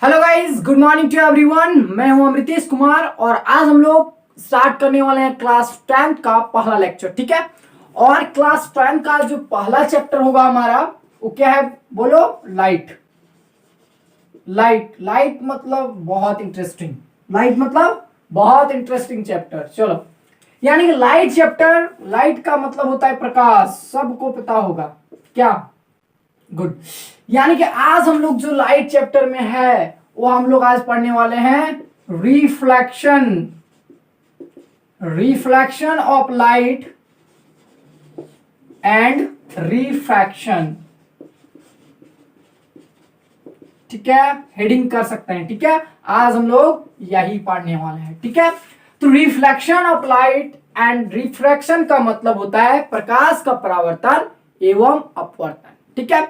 Hello guys, good morning to everyone. मैं हूं अमृतेश कुमार और आज हम लोग स्टार्ट करने वाले हैं क्लास 10 का पहला लेक्चर। ठीक है, और क्लास 10 का जो पहला चैप्टर होगा हमारा वो क्या है बोलो? लाइट। लाइट लाइट मतलब बहुत इंटरेस्टिंग। लाइट मतलब बहुत इंटरेस्टिंग चैप्टर। चलो, यानी कि लाइट चैप्टर, लाइट का मतलब होता है प्रकाश, सबको पता होगा क्या? गुड। यानी कि आज हम लोग जो लाइट चैप्टर में है वो हम लोग आज पढ़ने वाले हैं reflection. Reflection of light and refraction. ठीक है, हेडिंग कर सकते हैं। ठीक है, आज हम लोग यही पढ़ने वाले हैं। ठीक है, तो reflection of light and refraction का मतलब होता है प्रकाश का परावर्तन एवं अपवर्तन। ठीक है,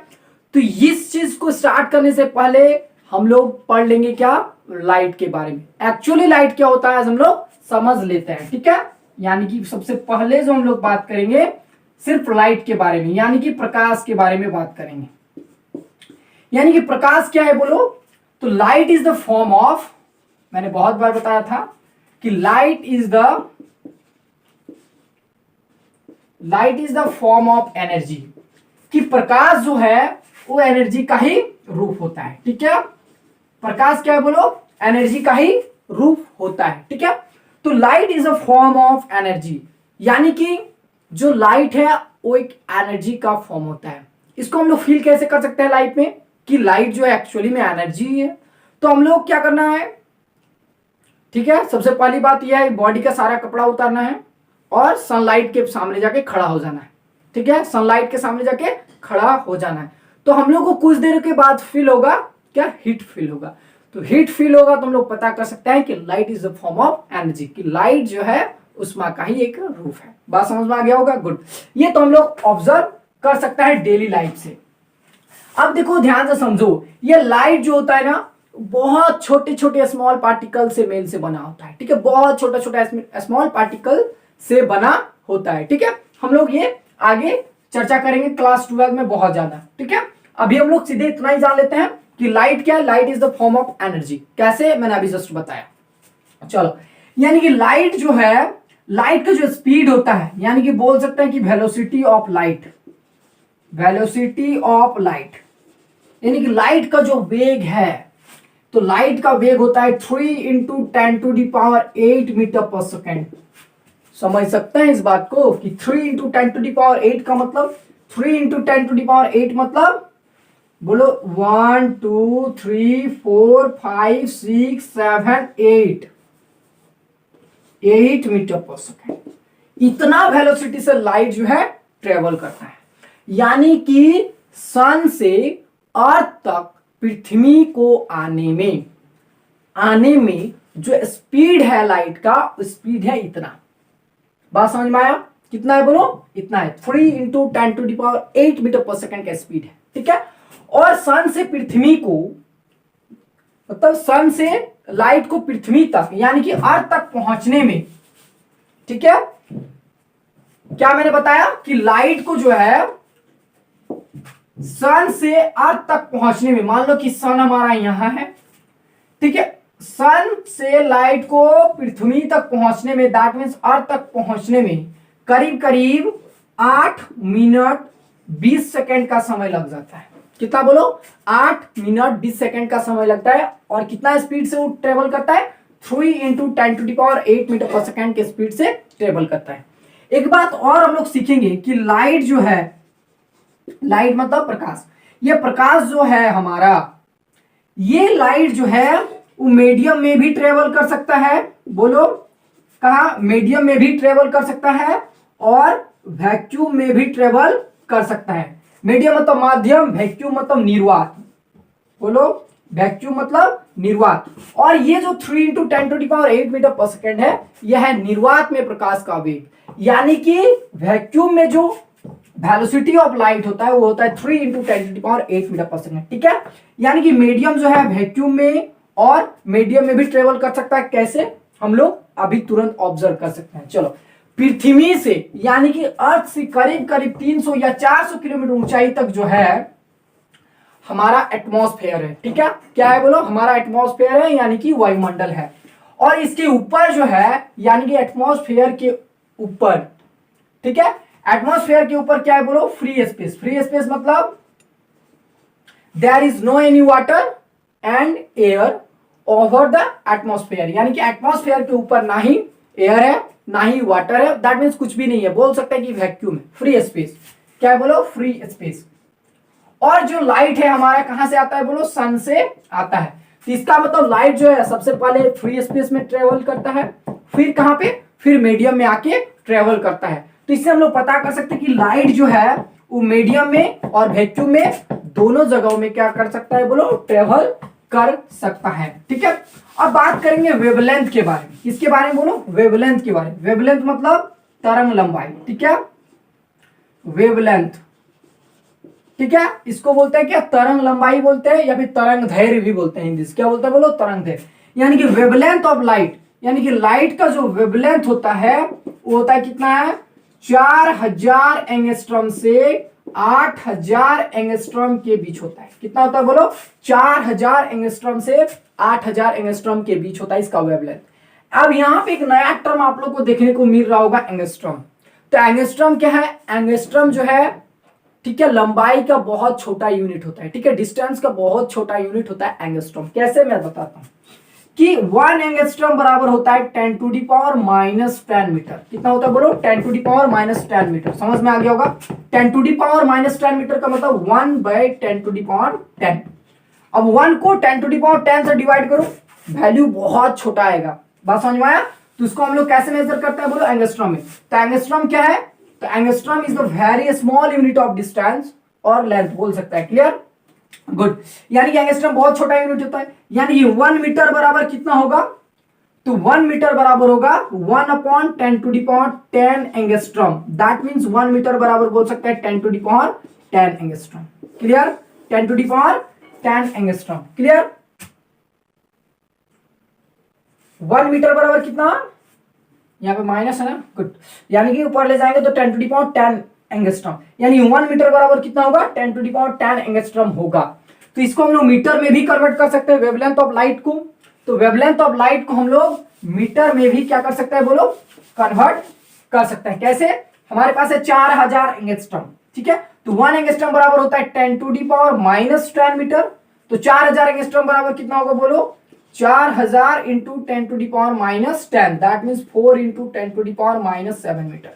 तो इस चीज को स्टार्ट करने से पहले हम लोग पढ़ लेंगे क्या? लाइट के बारे में। एक्चुअली लाइट क्या होता है आज हम लोग समझ लेते हैं। ठीक है, यानी कि सबसे पहले जो हम लोग बात करेंगे सिर्फ लाइट के बारे में, यानी कि प्रकाश के बारे में बात करेंगे। यानी कि प्रकाश क्या है बोलो? तो light is the form of, मैंने बहुत बार बताया था कि light is the form of energy, कि प्रकाश जो है वो एनर्जी का ही रूप होता है। ठीक है, प्रकाश क्या है बोलो? एनर्जी का ही रूप होता है। ठीक है, तो light is a form of energy, यानी कि जो लाइट है वो एक एनर्जी का फॉर्म होता है। इसको हम लोग फील कैसे कर सकते हैं लाइफ में कि लाइट जो है एक्चुअली में एनर्जी है? तो हम लोग क्या करना है? ठीक है, सबसे पहली बात यह है बॉडी का सारा कपड़ा उतारना है और सनलाइट के सामने जाके खड़ा हो जाना है। ठीक है, सनलाइट के सामने जाके खड़ा हो जाना है। तो हम लोग को कुछ देर के बाद फील होगा क्या? हीट फील होगा। तो हीट फील होगा तो हम लोग पता कर सकते हैं कि light is the form of energy, कि लाइट जो है उष्मा का ही एक रूप है। बात समझ में आ गया होगा? गुड। ये तो हम लोग ऑब्जर्व कर सकते हैं डेली लाइफ से। अब देखो ध्यान से समझो, ये लाइट जो होता है ना बहुत छोटे छोटे स्मॉल पार्टिकल से मेल से बना होता है। ठीक है, बहुत छोटा छोटा स्मॉल पार्टिकल से बना होता है। ठीक है, हम लोग ये आगे चर्चा करेंगे क्लास 12 में बहुत ज्यादा। ठीक है, अभी हम लोग सीधे इतना ही जान लेते हैं कि लाइट क्या है। Light is the form of energy. कैसे? मैंने अभी जस्ट बताया। चलो, यानी कि लाइट जो है, लाइट का जो स्पीड होता है, यानी कि बोल सकते हैं कि velocity of light, velocity of light, यानी कि लाइट का जो वेग है, तो लाइट का वेग होता है 3 इंटू 10⁸ मीटर पर सेकेंड। समझ सकते हैं इस बात को कि 3 इंटू 10⁸ का मतलब 3 इंटू 10⁸ मतलब बोलो 1 2 3 4 5 6 7 8 मीटर पर सेकेंड। इतना वेलोसिटी से लाइट जो है ट्रेवल करता है। यानी कि सन से अर्थ तक पृथ्वी को आने में जो स्पीड है लाइट का, स्पीड है इतना। बात समझ में आया? कितना है बोलो? इतना है, 3 इंटू 10⁸ मीटर पर सेकेंड का स्पीड है। ठीक है, और सन से पृथ्वी को, मतलब सन से लाइट को पृथ्वी तक यानी कि अर्थ तक पहुंचने में, ठीक है, क्या मैंने बताया कि लाइट को जो है सन से अर्थ तक पहुंचने में, मान लो कि सन हमारा यहां है। ठीक है, सन से लाइट को पृथ्वी तक पहुंचने में, दैट मीन्स अर्थ तक पहुंचने में करीब करीब 8 मिनट 20 सेकेंड का समय लग जाता है। कितना बोलो? 8 मिनट 20 सेकेंड का समय लगता है। और कितना स्पीड से वो ट्रेवल करता है? 3 इंटू 10⁸ मीटर पर सेकेंड के स्पीड से ट्रेवल करता है। एक बात और हम लोग सीखेंगे कि लाइट जो है, लाइट मतलब प्रकाश, ये प्रकाश जो है हमारा, ये लाइट जो है वो मीडियम में भी ट्रेवल कर सकता है। बोलो कहा? मीडियम में भी ट्रेवल कर सकता है और वैक्यूम में भी ट्रेवल कर सकता है। मीडियम मतलब माध्यम, वैक्यूम मतलब निर्वात। बोलो, वैक्यूम मतलब निर्वात। और ये जो 3 इंटू 10⁸ मीटर पर सेकेंड है, यह है निर्वात में प्रकाश का वेग। यानी कि वैक्यूम में जो वेलोसिटी ऑफ लाइट होता है वो होता है 3 इंटू 10⁸ मीटर पर सेकेंड। ठीक है, यानी कि मीडियम जो है वैक्यूम में और मीडियम में भी ट्रेवल कर सकता है। कैसे? हम लोग अभी तुरंत ऑब्जर्व कर सकते हैं। चलो, पृथ्वी से यानी कि अर्थ से करीब करीब 300 या 400 किलोमीटर ऊंचाई तक जो है हमारा एटमॉस्फेयर है। ठीक है, क्या है बोलो, हमारा एटमॉस्फेयर है यानी कि वायुमंडल है। और इसके ऊपर जो है यानी कि एटमॉस्फेयर के ऊपर, ठीक है, एटमॉस्फेयर के ऊपर क्या है बोलो, फ्री स्पेस। फ्री स्पेस मतलब there is no any water and air over the atmosphere, यानी कि एटमॉस्फेयर के ऊपर ना ही एयर है ना ही वाटर है, दैट मीन्स कुछ भी नहीं है, बोल सकते हैं कि वैक्यूम है, फ्री स्पेस। क्या है बोलो, फ्री स्पेस। और जो लाइट है हमारा कहां से आता है बोलो, सन से आता है। तो इसका मतलब लाइट जो है सबसे पहले फ्री स्पेस में ट्रेवल करता है, फिर कहां पे, फिर मीडियम में आके ट्रेवल करता है। तो इससे हम लोग पता कर सकते हैं कि लाइट जो है वो मीडियम में और वैक्यूम में दोनों जगहों में क्या कर सकता है बोलो, ट्रेवल कर सकता है। ठीक है, अब बात करेंगे वेवलेंथ के बारे में। किसके बारे में बोलो, वेवलेंथ के बारे में। वेवलेंथ मतलब तरंग लंबाई। ठीक है, वेवलेंथ, ठीक है, इसको बोलते हैं क्या, तरंग लंबाई बोलते हैं या फिर तरंग दैर्घ्य भी बोलते हैं हिंदी से। क्या बोलते हैं बोलो, तरंग दैर्घ्य। यानी कि वेवलेंथ ऑफ लाइट, यानी कि लाइट का जो वेवलेंथ होता है वो होता है कितना है, 4000 एंगस्ट्रॉम से 8000 एंगस्ट्रॉम के बीच होता है। कितना होता है बोलो, 4000 एंगस्ट्रॉम से 8000 एंगस्ट्रॉम के बीच होता है इसका वेवलेंथ। अब यहाँ पे एक नया टर्म आप लोग को देखने को मिल रहा होगा, एंगस्ट्रॉम। तो एंगस्ट्रॉम क्या है, एंगस्ट्रॉम जो है, ठीक है, लंबाई का बहुत छोटा यूनिट होता है। ठीक है, डिस्टेंस का बहुत छोटा यूनिट होता है एंगस्ट्रॉम। कैसे, मैं बताता हूं कि 1 एंगस्ट्रॉम बराबर होता है 10 टू दी पावर -10 मीटर। कितना होता है बोलो, 10 टू दी पावर -10 मीटर। समझ में आ गया होगा, 10 टू दी पावर -10 मीटर का मतलब 1/10 टू दी पावर 10। अब 1 को 10 टू दी पावर 10 से डिवाइड करो, वैल्यू बहुत छोटा आएगा। बात समझ में आया। तो इसको हम लोग कैसे मेजर करते हैं बोलो, एंगस्ट्रॉम में। तो एंगस्ट्रॉम क्या है, तो angstrom is the very small unit of distance और लेंथ, बोल सकता है। Clear, good. यानी कि एंगस्ट्रॉम बहुत छोटा यूनिट होता है, यानी कि 1 मीटर बराबर कितना होगा, तो 1 मीटर बराबर होगा 1/10 to the power 10 angstrom. That means 1 metre बराबर बोल सकते हैं 10 to the power 10 angstrom. Clear, 10 to the power 10 angstrom. Clear, 1 metre बराबर कितना, यहाँ पे माइनस है ना, गुड। यानी कि ऊपर ले जाएंगे तो 10 टू दी पावर 10 एंगस्ट्रॉम, यानी 1 मीटर बराबर कितना होगा, 10 टू दी पावर 10 एंगस्ट्रॉम होगा। तो इसको हम लोग मीटर में भी कन्वर्ट कर सकते हैं, वेवलेंथ ऑफ लाइट को। तो वेवलेंथ ऑफ लाइट को हम लोग मीटर में भी क्या कर सकते हैं बोलो, कन्वर्ट कर सकते हैं। कैसे, हमारे पास है 4000 एंगस्ट्रॉम। ठीक है, तो 1 एंगस्ट्रॉम बराबर होता है 10 टू दी पावर -10 मीटर। तो 4000 एंगस्ट्रॉम बराबर कितना होगा बोलो, 4000 into 10 to the power -10, that means 4 into 10 to the power -7 metre.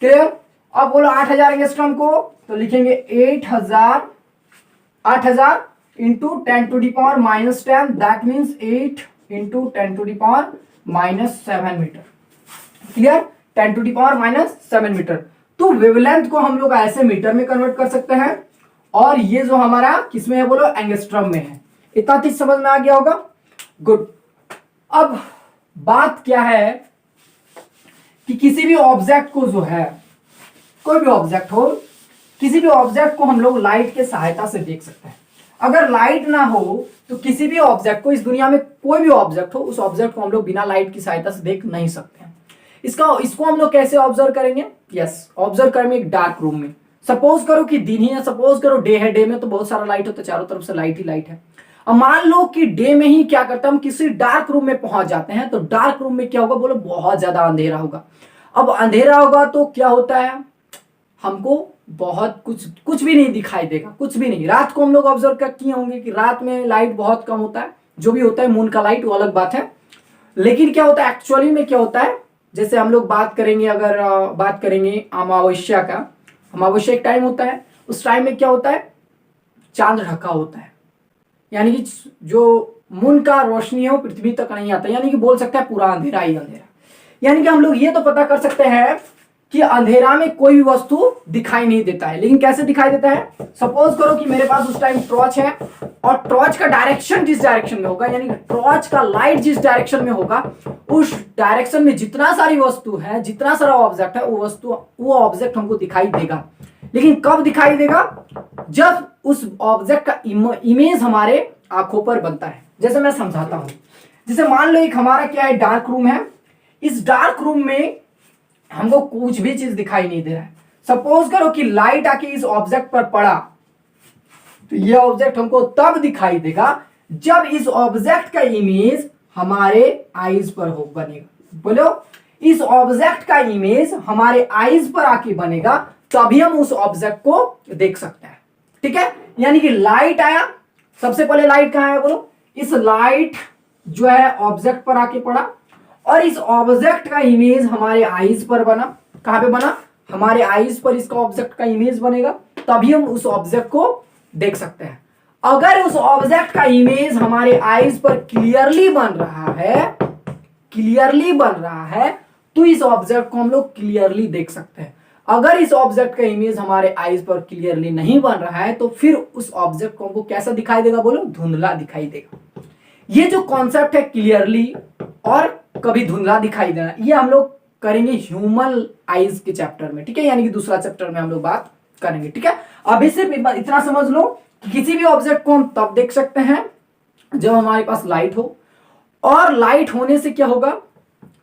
Clear. अब बोलो 8000 एंगस्ट्रॉम को, तो लिखेंगे 8000 into 10 to the power -10, that means 8 into 10 to the power -7 metre. Clear, 10 to the power -7 metre. तो वेवलेंथ को हम लोग ऐसे मीटर में कन्वर्ट कर सकते हैं, और ये जो हमारा किसमें है बोलो, एंगस्ट्रॉम में है। इतना चीज समझ में आ गया होगा, गुड। अब बात क्या है कि किसी भी ऑब्जेक्ट को जो है, कोई भी ऑब्जेक्ट हो, किसी भी ऑब्जेक्ट को हम लोग लाइट के सहायता से देख सकते हैं। अगर लाइट ना हो तो किसी भी ऑब्जेक्ट को, इस दुनिया में कोई भी ऑब्जेक्ट हो, उस ऑब्जेक्ट को हम लोग बिना लाइट की सहायता से देख नहीं सकते हैं। इसको हम लोग कैसे ऑब्जर्व करेंगे, यस, ऑब्जर्व करेंगे एक डार्क रूम में। सपोज करो कि दिन ही है, सपोज करो डे है, डे में तो बहुत सारा लाइट होता है, चारों तरफ से लाइट ही लाइट है। अब मान लो कि डे में ही क्या करता है, हम किसी डार्क रूम में पहुंच जाते हैं, तो डार्क रूम में क्या होगा बोलो, बहुत ज्यादा अंधेरा होगा। अब अंधेरा होगा तो क्या होता है, हमको बहुत कुछ भी नहीं दिखाई देगा, कुछ भी नहीं। रात को हम लोग ऑब्जर्व किए होंगे कि रात में लाइट बहुत कम होता है, जो भी होता है मून का लाइट वो अलग बात है। लेकिन क्या होता है एक्चुअली में, क्या होता है, जैसे हम लोग बात करेंगे, अगर बात करेंगे अमावस्या का, अमावस्या एक टाइम होता है, उस टाइम में क्या होता है, चांद ढका होता है, यानी कि जो मून का रोशनी है वो पृथ्वी तक नहीं आता, यानी कि बोल सकते हैं पूरा अंधेरा ही अंधेरा। यानी कि हम लोग ये तो पता कर सकते हैं कि अंधेरा में कोई भी वस्तु दिखाई नहीं देता है। लेकिन कैसे दिखाई देता है, सपोज करो कि मेरे पास उस टाइम टॉर्च है, और टॉर्च का डायरेक्शन जिस डायरेक्शन में होगा, यानी कि टॉर्च का लाइट जिस डायरेक्शन में होगा, उस डायरेक्शन में जितना सारी वस्तु है, जितना सारा ऑब्जेक्ट है, वो ऑब्जेक्ट हमको दिखाई देगा। लेकिन कब दिखाई देगा, जब उस ऑब्जेक्ट का इमेज हमारे आंखों पर बनता है। जैसे मैं समझाता हूं, जैसे मान लो एक हमारा क्या है, डार्क रूम है। इस डार्क रूम में हमको कुछ भी चीज दिखाई नहीं दे रहा है। सपोज करो कि लाइट आके इस ऑब्जेक्ट पर पड़ा, तो ये ऑब्जेक्ट हमको तब दिखाई देगा जब इस ऑब्जेक्ट का इमेज हमारे आईज पर हो बनेगा। बोलो, इस ऑब्जेक्ट का इमेज हमारे आईज पर आके बनेगा तभी हम उस ऑब्जेक्ट को देख सकते हैं। ठीक है, यानी कि लाइट आया, सबसे पहले लाइट कहां है बोलो, इस लाइट जो है ऑब्जेक्ट पर आके पड़ा और इस ऑब्जेक्ट का इमेज हमारे आईज पर बना। कहां पे बना, हमारे आईज पर इसका ऑब्जेक्ट का इमेज बनेगा तभी हम उस ऑब्जेक्ट को देख सकते हैं। अगर उस ऑब्जेक्ट का इमेज हमारे आईज पर क्लियरली बन रहा है तो इस ऑब्जेक्ट को हम लोग क्लियरली देख सकते हैं। अगर इस ऑब्जेक्ट का इमेज हमारे आईज पर क्लियरली नहीं बन रहा है तो फिर उस ऑब्जेक्ट को हमको कैसा दिखाई देगा बोलो, धुंधला दिखाई देगा। ये जो कॉन्सेप्ट है क्लियरली और कभी धुंधला दिखाई देना, ये हम लोग करेंगे ह्यूमन आईज के चैप्टर में। ठीक है, यानी कि दूसरा चैप्टर में हम लोग बात करेंगे। ठीक है, अभी सिर्फ इतना समझ लो कि किसी भी ऑब्जेक्ट को हम तब देख सकते हैं जब हमारे पास लाइट हो, और लाइट होने से क्या होगा,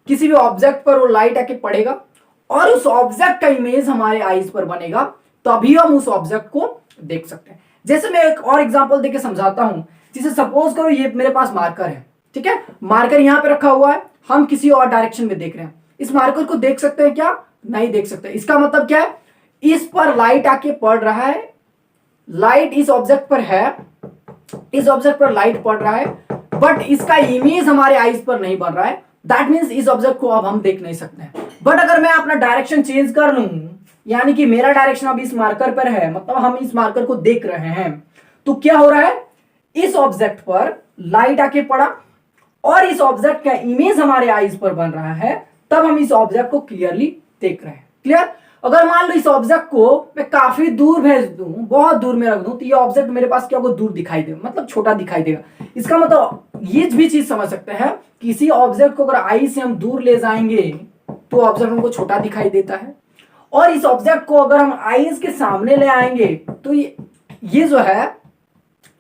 किसी भी ऑब्जेक्ट पर वो लाइट आके पड़ेगा और उस ऑब्जेक्ट का इमेज हमारे आईज पर बनेगा तभी हम उस ऑब्जेक्ट को देख सकते हैं। जैसे मैं एक और एग्जांपल देके समझाता हूं, जैसे सपोज करो ये मेरे पास मार्कर है। ठीक है, मार्कर यहां पे रखा हुआ है, हम किसी और डायरेक्शन में देख रहे हैं, इस मार्कर को देख सकते हैं क्या, नहीं देख सकते। इसका मतलब क्या है, इस पर लाइट आके पड़ रहा है, लाइट इस ऑब्जेक्ट पर है, इस ऑब्जेक्ट पर लाइट पड़ रहा है बट इसका इमेज हमारे आईज पर नहीं बन रहा है। दैट मीन्स इस ऑब्जेक्ट को अब हम देख नहीं सकते हैं। बट अगर मैं अपना डायरेक्शन चेंज कर लूं, यानी कि मेरा डायरेक्शन अब इस मार्कर पर है, मतलब हम इस मार्कर को देख रहे हैं, तो क्या हो रहा है, इस ऑब्जेक्ट पर लाइट आके पड़ा और इस ऑब्जेक्ट का इमेज हमारे आईज पर बन रहा है, तब हम इस ऑब्जेक्ट को क्लियरली देख रहे हैं। क्लियर? अगर मान लो इस ऑब्जेक्ट को मैं काफी दूर भेज दूं, बहुत दूर में रख दूं, तो ये ऑब्जेक्ट मेरे पास क्या होगा, दूर दिखाई देगा, मतलब छोटा दिखाई देगा। इसका मतलब ये भी चीज समझ सकते हैं, किसी ऑब्जेक्ट को अगर आई से हम दूर ले जाएंगे तो ऑब्जेक्ट हमको छोटा दिखाई देता है, और इस ऑब्जेक्ट को अगर हम आईज के सामने ले आएंगे तो ये जो है,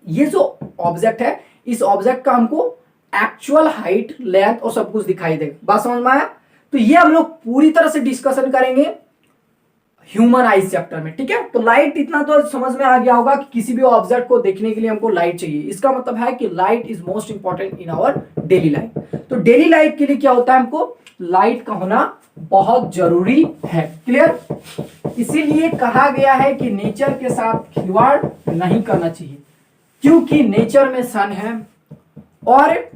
ये जो ऑब्जेक्ट है, इस ऑब्जेक्ट का हमको एक्चुअल हाइट, लेंथ और सब कुछ दिखाई देगा। बात समझ में आया? तो ये हम लोग पूरी तरह से डिस्कशन करेंगे ह्यूमन आईज चैप्टर में। ठीक है, तो लाइट इतना तो समझ में आ गया होगा कि किसी भी ऑब्जेक्ट को देखने के लिए हमको लाइट चाहिए। इसका मतलब है कि light is most important in our daily life. तो डेली लाइफ के लिए क्या होता है, हमको लाइट का होना बहुत जरूरी है। क्लियर? इसीलिए कहा गया है कि नेचर के साथ खिलवाड़ नहीं करना चाहिए, क्योंकि नेचर में सन है और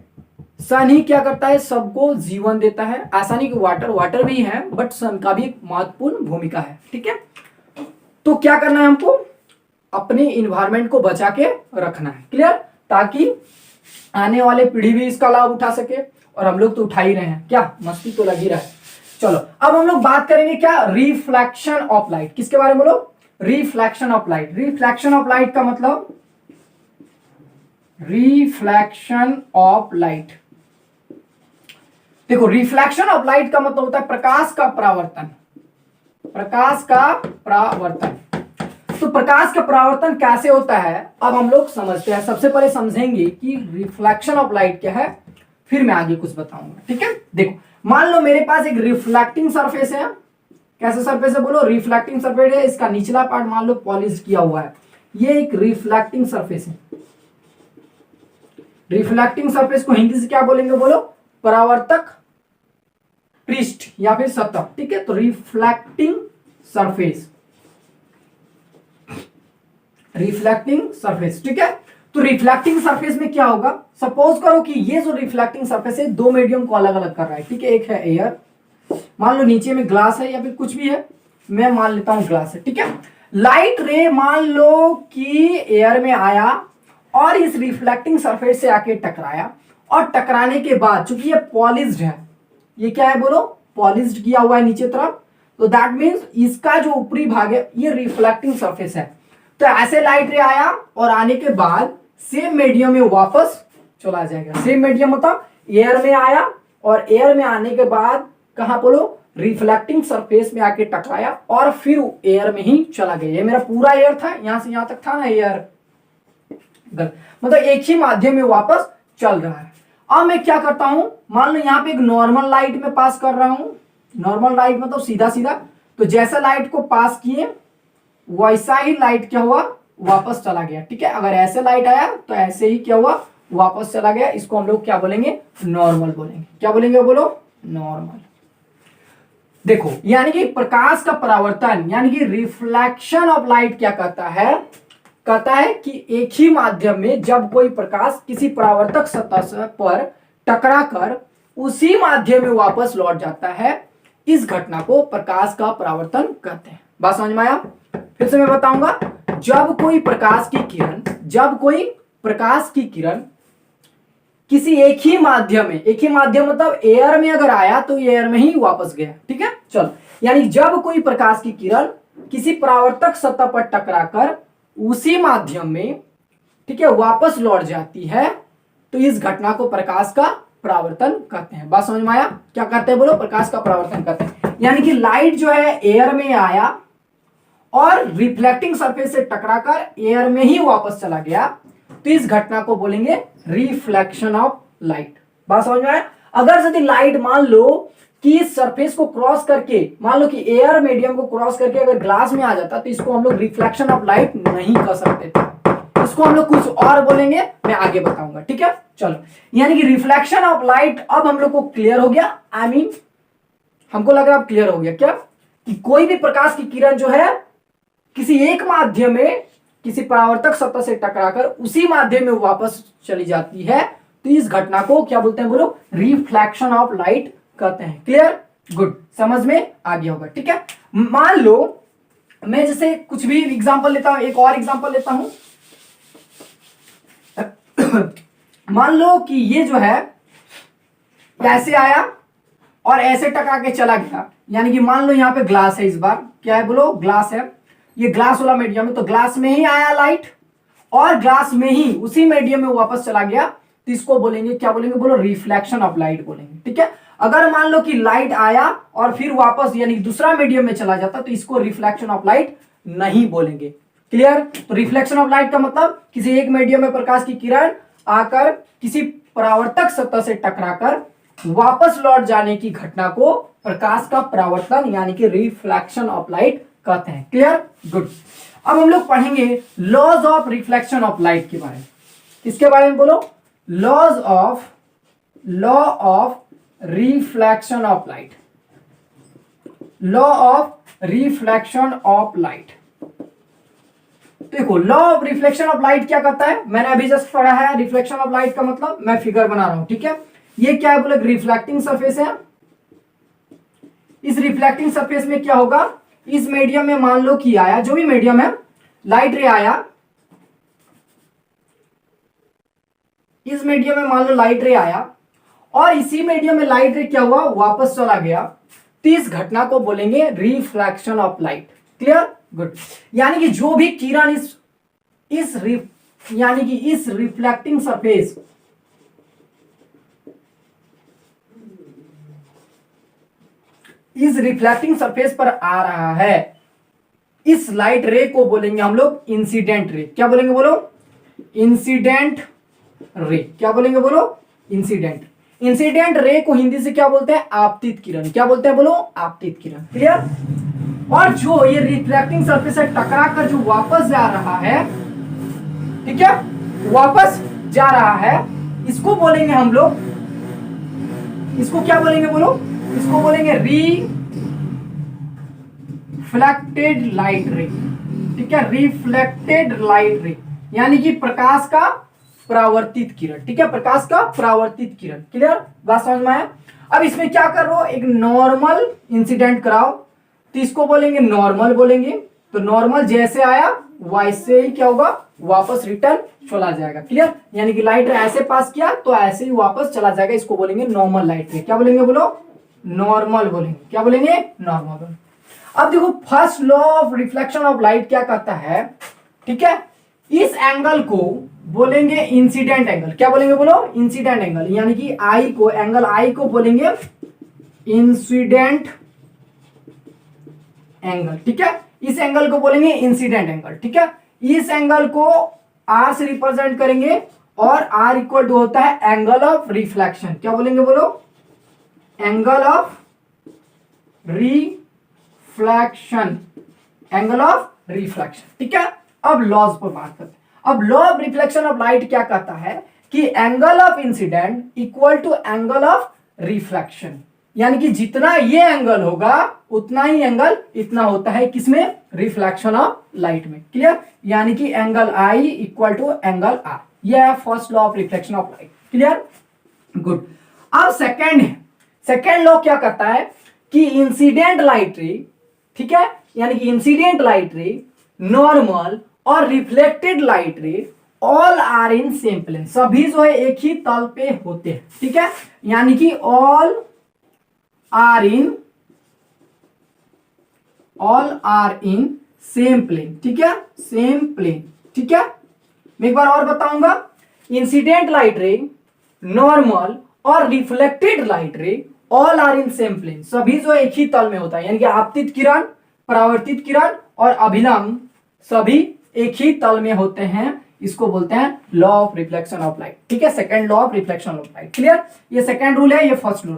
सन ही क्या करता है, सबको जीवन देता है। ऐसा नहीं कि वाटर भी है, बट सन का भी एक महत्वपूर्ण भूमिका है। ठीक है, तो क्या करना है, हमको अपने इन्वायरमेंट को बचा के रखना है। क्लियर? ताकि आने वाले पीढ़ी भी इसका लाभ उठा सके, और हम लोग तो उठा ही रहे हैं, क्या मस्ती तो लगी रहा है। चलो अब हम लोग बात करेंगे क्या, रिफ्लेक्शन ऑफ लाइट। किसके बारे में बोलो, reflection of light. Reflection of light का मतलब, रिफ्लेक्शन ऑफ लाइट, देखो रिफ्लेक्शन ऑफ लाइट का मतलब होता है प्रकाश का परावर्तन। प्रकाश का परावर्तन, तो प्रकाश का परावर्तन कैसे होता है अब हम लोग समझते हैं। सबसे पहले समझेंगे कि रिफ्लेक्शन ऑफ लाइट क्या है, फिर मैं आगे कुछ बताऊंगा। ठीक है, देखो मान लो मेरे पास एक रिफ्लेक्टिंग सरफेस है। कैसे सरफेस है बोलो, रिफ्लेक्टिंग सरफेस है। इसका निचला पार्ट मान लो पॉलिश किया हुआ है, ये एक रिफ्लेक्टिंग सरफेस है। रिफ्लेक्टिंग सरफेस को हिंदी से क्या बोलेंगे बोलो, परावर्तक पृष्ठ या फिर सतह। ठीक है, तो रिफ्लेक्टिंग सरफेस, रिफ्लेक्टिंग सरफेस। ठीक है, तो रिफ्लेक्टिंग सरफेस में क्या होगा, सपोज करो कि ये जो रिफ्लेक्टिंग सरफेस है दो मीडियम को अलग अलग कर रहा है। ठीक है, एक है एयर, मान लो नीचे में ग्लास है या फिर कुछ भी है, मैं मान लेता हूं ग्लास है। ठीक है, लाइट रे मान लो कि एयर में आया और इस रिफ्लेक्टिंग सरफेस से आके टकराया, और टकराने के बाद चूंकि ये पॉलिश्ड है, ये क्या है बोलो, पॉलिश्ड किया हुआ है नीचे तरफ, तो दैट मीन्स इसका जो ऊपरी भाग है ये रिफ्लेक्टिंग सरफेस है। तो ऐसे लाइट रे आया और आने के बाद सेम मीडियम में वापस चला जाएगा। सेम मीडियम मतलब एयर में आया और एयर में आने के बाद कहां बोलो, रिफ्लेक्टिंग सरफेस में आके टकराया और फिर एयर में ही चला गया। ये मेरा पूरा एयर था, यहां से यहां तक था ना एयर, मतलब एक ही माध्यम में वापस चल रहा है। अब मैं क्या करता हूं, मान लो यहां पे एक नॉर्मल लाइट में पास कर रहा हूं। नॉर्मल लाइट मतलब सीधा सीधा, तो जैसा लाइट को पास किए वैसा ही लाइट क्या हुआ, वापस चला गया। ठीक है, अगर ऐसे लाइट आया तो ऐसे ही क्या हुआ, वापस चला गया। इसको हम लोग क्या बोलेंगे, नॉर्मल बोलेंगे। क्या बोलेंगे, बोलो नॉर्मल। देखो यानी कि प्रकाश का परावर्तन यानी कि रिफ्लेक्शन ऑफ लाइट क्या कहता है कि एक ही माध्यम में जब कोई प्रकाश किसी परावर्तक सतह पर टकराकर उसी माध्यम में वापस लौट जाता है, इस घटना को प्रकाश का परावर्तन कहते हैं। बात समझ में आया? फिर से मैं बताऊंगा। जब कोई प्रकाश की किरण किसी एक ही माध्यम मतलब एयर में अगर आया तो एयर में ही वापस गया। ठीक है, चलो, यानी जब कोई प्रकाश की किरण किसी परावर्तक सतह पर टकराकर उसी माध्यम में, ठीक है, वापस लौट जाती है, तो इस घटना को प्रकाश का परावर्तन कहते हैं। बात समझ में आया? क्या कहते हैं, बोलो, प्रकाश का परावर्तन कहते हैं। यानी कि लाइट जो है एयर में आया और रिफ्लेक्टिंग सरफेस से टकराकर एयर में ही वापस चला गया, तो इस घटना को बोलेंगे रिफ्लेक्शन ऑफ लाइट। बात समझ में आया? अगर यदि लाइट मान लो कि सरफेस को क्रॉस करके, मान लो कि एयर मीडियम को क्रॉस करके अगर ग्लास में आ जाता, तो इसको हम लोग रिफ्लेक्शन ऑफ लाइट नहीं कर सकते थे। इसको हम लोग कुछ और बोलेंगे, मैं आगे बताऊंगा। ठीक है, चलो, यानी कि रिफ्लेक्शन ऑफ लाइट अब हम लोग को क्लियर हो गया। हमको लग रहा है अब क्लियर हो गया क्या, कि कोई भी प्रकाश की किरण जो है किसी एक माध्यम में किसी परावर्तक सतह से टकराकर उसी माध्यम में वापस चली जाती है, तो इस घटना को क्या बोलते हैं, बोलो, रिफ्लेक्शन ऑफ लाइट कहते हैं। क्लियर, गुड, समझ में आ गया होगा। ठीक है, मान लो मैं जैसे कुछ भी एग्जांपल लेता हूं, एक और एग्जांपल लेता हूं। मान लो कि ये जो है ऐसे आया और ऐसे टकरा के चला गया, यानी कि मान लो यहां पे ग्लास है, इस बार क्या है, बोलो, ग्लास है, ये ग्लास वाला मीडियम है, तो ग्लास में ही आया लाइट और ग्लास में ही उसी मीडियम में वापस चला गया, तो इसको बोलेंगे, क्या बोलेंगे, बोलो, रिफ्लेक्शन ऑफ लाइट बोलेंगे। ठीक है, अगर मान लो कि लाइट आया और फिर वापस यानी दूसरा मीडियम में चला जाता, तो इसको रिफ्लेक्शन ऑफ लाइट नहीं बोलेंगे। क्लियर? तो रिफ्लेक्शन ऑफ लाइट का मतलब किसी एक मीडियम में प्रकाश की किरण आकर किसी परावर्तक सतह से टकराकर वापस लौट जाने की घटना को प्रकाश का परावर्तन यानी कि रिफ्लेक्शन ऑफ लाइट कहते हैं। Clear, good. अब हम लोग पढ़ेंगे laws of reflection of light के बारे में। इसके बारे में बोलो, law of reflection of light. Law of reflection of light. देखो, law of reflection of light क्या कहता है, मैंने अभी जस्ट पढ़ा है। रिफ्लेक्शन ऑफ लाइट का मतलब, मैं फिगर बना रहा हूं, ठीक है, ये क्या है, बोले, रिफ्लेक्टिंग सरफेस है। इस रिफ्लेक्टिंग सरफेस में क्या होगा, इस मीडियम में मान लो कि आया, जो भी मीडियम है, लाइट रे आया, इस मीडियम में मान लो लाइट रे आया और इसी मीडियम में लाइट रे क्या हुआ, वापस चला गया, तो इस घटना को बोलेंगे reflection of light. Clear, good. यानी कि जो भी किरण यानी कि इस रिफ्लेक्टिंग सरफेस, इस रिफ्लेक्टिंग सरफेस पर आ रहा है, इस लाइट रे को बोलेंगे हम लोग इंसिडेंट रे। क्या बोलेंगे, बोलो, इंसिडेंट रे। क्या बोलेंगे, बोलो, इंसिडेंट। इंसिडेंट रे को हिंदी से क्या बोलते हैं, आपतित किरण। क्या बोलते हैं, बोलो, आपतित किरण। क्लियर। और जो ये रिफ्लेक्टिंग सरफेस से टकरा कर जो वापस जा रहा है, ठीक है, वापस जा रहा है, इसको बोलेंगे हम लोग, इसको क्या बोलेंगे, बोलो, इसको बोलेंगे रिफ्लेक्टेड लाइट रे। ठीक है, रिफ्लेक्टेड लाइट रे यानी कि प्रकाश का परावर्तित किरण। ठीक है, प्रकाश का परावर्तित किरण। क्लियर, बात समझ में आया? अब इसमें क्या कर रहे हो, एक नॉर्मल इंसिडेंट कराओ, तो इसको बोलेंगे नॉर्मल बोलेंगे। तो नॉर्मल जैसे आया वैसे ही क्या होगा, वापस रिटर्न चला जाएगा। क्लियर, यानी कि लाइट रे ऐसे पास किया तो ऐसे ही वापस चला जाएगा, इसको बोलेंगे नॉर्मल लाइट रे। क्या बोलेंगे, बोलो, नॉर्मल बोलेंगे। क्या बोलेंगे, नॉर्मल बोलेंगे। अब देखो, first law of reflection of light क्या कहता है, ठीक है, इस एंगल को बोलेंगे इंसिडेंट एंगल। क्या बोलेंगे, बोलो, इंसिडेंट एंगल। यानी कि आई को, एंगल आई को बोलेंगे इंसिडेंट एंगल। ठीक है, इस एंगल को बोलेंगे इंसिडेंट एंगल। ठीक है, इस एंगल को आर से रिप्रेजेंट करेंगे और आर इक्वल टू होता है एंगल ऑफ रिफ्लेक्शन। क्या बोलेंगे, बोलो, angle of reflection, angle of reflection. ठीक है, अब लॉज पर बात करते हैं। अब law of reflection of light क्या कहता है कि angle of incident equal to angle of reflection, यानी कि जितना ये एंगल होगा उतना ही एंगल इतना होता है किसमें, रिफ्लेक्शन ऑफ लाइट में। क्लियर, यानी कि angle I equal to angle R, यह है first law of reflection of light. Clear, good. अब सेकेंड है, सेकेंड लॉ क्या कहता है कि इंसिडेंट लाइट रे, ठीक है, यानी कि इंसिडेंट लाइट रे, नॉर्मल और reflected light ray all are in same plane, सभी जो है एक ही तल पे होते हैं। ठीक है, यानी कि all are in same plane. ठीक है, सेम प्लेन। ठीक है, मैं एक बार और बताऊंगा, इंसिडेंट लाइट रे, नॉर्मल और reflected light ray all are in same plane, सभी जो एक ही तल में होता है, यानी कि आपतित किरण, परावर्तित किरण और अभिलंब सभी एक ही तल में होते हैं। इसको बोलते हैं law of reflection of light. ठीक है, second law of reflection of light. Clear, ये सेकंड रूल है, ये फर्स्ट रूल।